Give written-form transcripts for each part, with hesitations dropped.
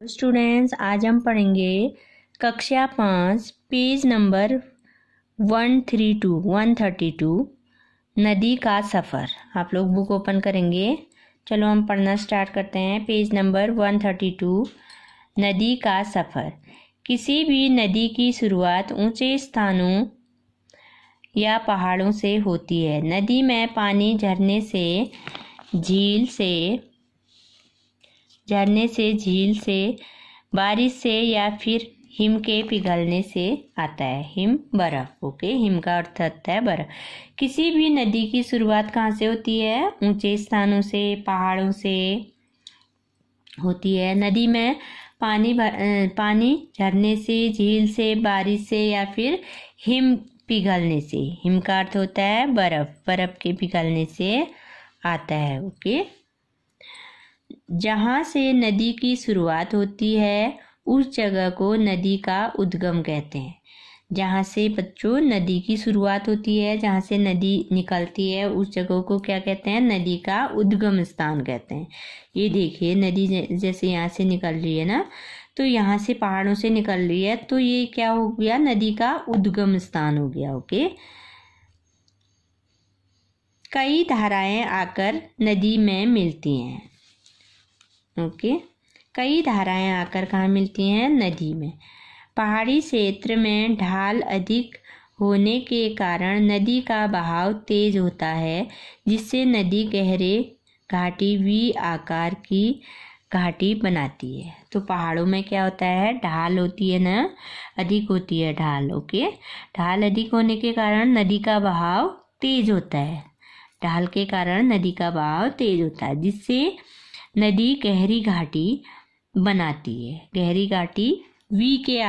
Students, आज हम पढ़ेंगे कक्षा 5 पेज नंबर 132 नदी का सफ़र। आप लोग बुक ओपन करेंगे। चलो हम पढ़ना स्टार्ट करते हैं। पेज नंबर 132 नदी का सफ़र। किसी भी नदी की शुरुआत ऊंचे स्थानों या पहाड़ों से होती है। नदी में पानी झरने झील से बारिश से या फिर हिम के पिघलने से आता है। हिम बर्फ। ओके, हिम का अर्थ होता है बर्फ। किसी भी नदी की शुरुआत कहाँ से होती है? ऊंचे स्थानों से, पहाड़ों से होती है। नदी में पानी झरने से, झील से, बारिश से या फिर हिम पिघलने से। हिम का अर्थ होता है बर्फ के पिघलने से आता है। ओके, जहाँ से नदी की शुरुआत होती है उस जगह को नदी का उद्गम कहते हैं। जहाँ से बच्चों नदी की शुरुआत होती है, जहाँ से नदी निकलती है, उस जगह को क्या कहते हैं? नदी का उद्गम स्थान कहते हैं। ये देखिए, नदी जैसे यहाँ से निकल रही है ना, तो यहाँ से पहाड़ों से निकल रही है, तो ये क्या हो गया? नदी का उद्गम स्थान हो गया। ओके, कई धाराएं आकर नदी में मिलती हैं। ओके, कई धाराएं आकर कहाँ मिलती हैं? नदी में। पहाड़ी क्षेत्र में ढाल अधिक होने के कारण नदी का बहाव तेज होता है, जिससे नदी गहरे घाटी वी आकार की घाटी बनाती है। तो पहाड़ों में क्या होता है? ढाल होती है ना, अधिक होती है ढाल। ओके, ढाल अधिक होने के कारण नदी का बहाव तेज होता है। ढाल के कारण नदी का बहाव तेज होता है, जिससे नदी गहरी घाटी बनाती है। गहरी घाटी वी के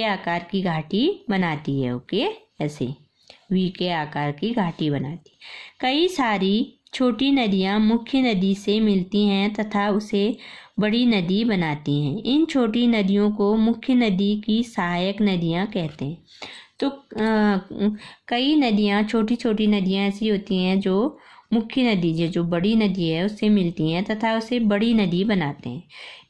आकार की घाटी बनाती है। ओके, ऐसे वी के आकार की घाटी बनाती है। कई सारी छोटी नदियाँ मुख्य नदी से मिलती हैं तथा उसे बड़ी नदी बनाती हैं। इन छोटी नदियों को मुख्य नदी की सहायक नदियाँ कहते हैं। तो कई नदियाँ, छोटी छोटी नदियाँ ऐसी होती हैं जो मुख्य नदी, जो बड़ी नदी है, उससे मिलती हैं तथा उसे बड़ी नदी बनाते हैं।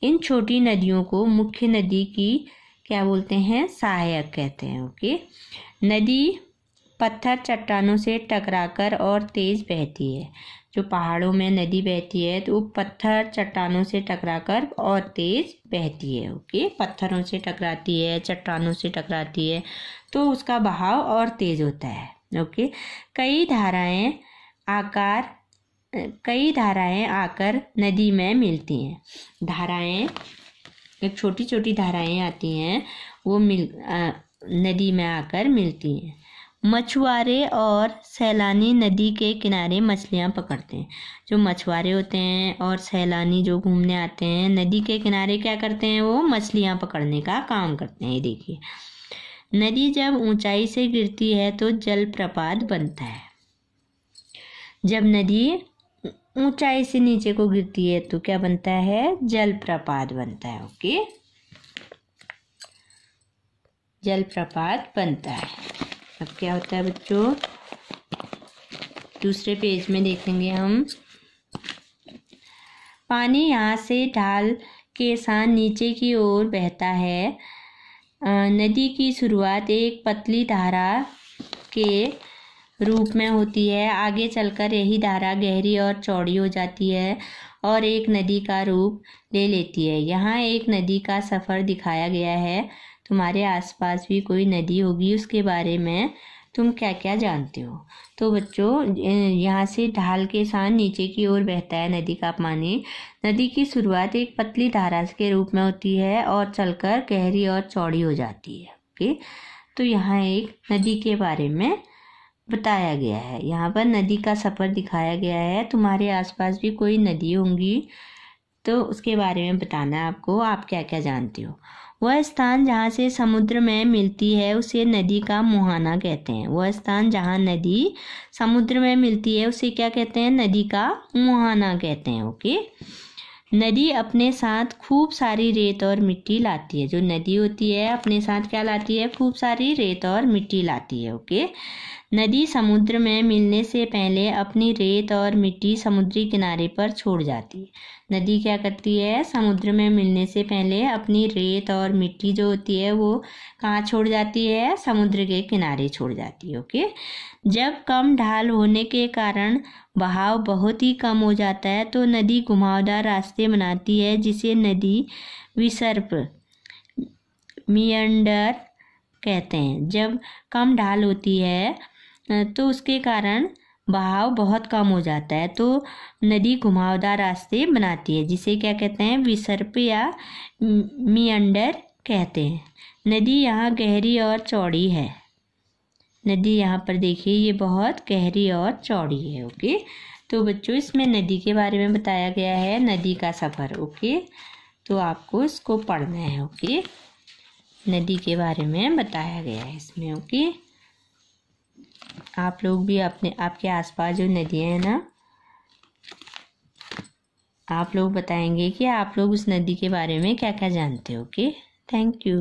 इन छोटी नदियों को मुख्य नदी की क्या बोलते हैं? सहायक कहते हैं। ओके, नदी पत्थर चट्टानों से टकराकर और तेज बहती है। जो पहाड़ों में नदी बहती है तो पत्थर चट्टानों से टकराकर और तेज बहती है। ओके, पत्थरों से टकराती है, चट्टानों से टकराती है, तो उसका बहाव और तेज होता है। ओके, कई धाराएं आकर नदी में मिलती हैं। धाराएं, एक छोटी छोटी धाराएं आती हैं, वो नदी में आकर मिलती हैं। मछुआरे और सैलानी नदी के किनारे मछलियां पकड़ते हैं। जो मछुआरे होते हैं और सैलानी जो घूमने आते हैं, नदी के किनारे क्या करते हैं? वो मछलियां पकड़ने का काम करते हैं। ये देखिए, नदी जब ऊंचाई से गिरती है तो जलप्रपात बनता है। जब नदी ऊंचाई से नीचे को गिरती है तो क्या बनता है? जलप्रपात बनता है। ओके, जलप्रपात बनता है। अब क्या होता है बच्चों? दूसरे पेज में देखेंगे हम। पानी यहाँ से ढाल के साथ नीचे की ओर बहता है। नदी की शुरुआत एक पतली धारा के रूप में होती है। आगे चलकर यही धारा गहरी और चौड़ी हो जाती है और एक नदी का रूप ले लेती है। यहाँ एक नदी का सफ़र दिखाया गया है। तुम्हारे आसपास भी कोई नदी होगी, उसके बारे में तुम क्या क्या जानते हो? तो बच्चों, यहाँ से ढाल के साथ नीचे की ओर बहता है नदी का पानी। नदी की शुरुआत एक पतली धारा के रूप में होती है और चलकर गहरी और चौड़ी हो जाती है। ओके, तो यहाँ एक नदी के बारे में बताया गया है। यहाँ पर नदी का सफ़र दिखाया गया है। तुम्हारे आसपास भी कोई नदी होंगी, तो उसके बारे में बताना है आपको, आप क्या क्या जानते हो। वह स्थान जहाँ से समुद्र में मिलती है उसे नदी का मुहाना कहते हैं। वह स्थान जहाँ नदी समुद्र में मिलती है उसे क्या कहते हैं? नदी का मुहाना कहते हैं। ओके, नदी अपने साथ खूब सारी रेत और मिट्टी लाती है। जो नदी होती है अपने साथ क्या लाती है? खूब सारी रेत और मिट्टी लाती है। ओके। नदी समुद्र में मिलने से पहले अपनी रेत और मिट्टी समुद्री किनारे पर छोड़ जाती है। नदी क्या करती है? समुद्र में मिलने से पहले अपनी रेत और मिट्टी जो होती है वो कहाँ छोड़ जाती है? समुद्र के किनारे छोड़ जाती है। ओके। जब कम ढाल होने के कारण बहाव बहुत ही कम हो जाता है तो नदी घुमावदार रास्ते बनाती है, जिसे नदी विसर्प मियंडर कहते हैं। जब कम ढाल होती है तो उसके कारण बहाव बहुत कम हो जाता है तो नदी घुमावदार रास्ते बनाती है, जिसे क्या कहते हैं? विसर्प या मियंडर कहते हैं। नदी यहाँ गहरी और चौड़ी है। नदी यहाँ पर देखिए ये बहुत गहरी और चौड़ी है। ओके। तो बच्चों इसमें नदी के बारे में बताया गया है, नदी का सफ़र। ओके। तो आपको इसको पढ़ना है। ओके। नदी के बारे में बताया गया है इसमें। ओके। आप लोग भी आपके आसपास जो नदियाँ हैं ना, आप लोग बताएंगे कि आप लोग उस नदी के बारे में क्या क्या जानते हो। ओके। Thank you.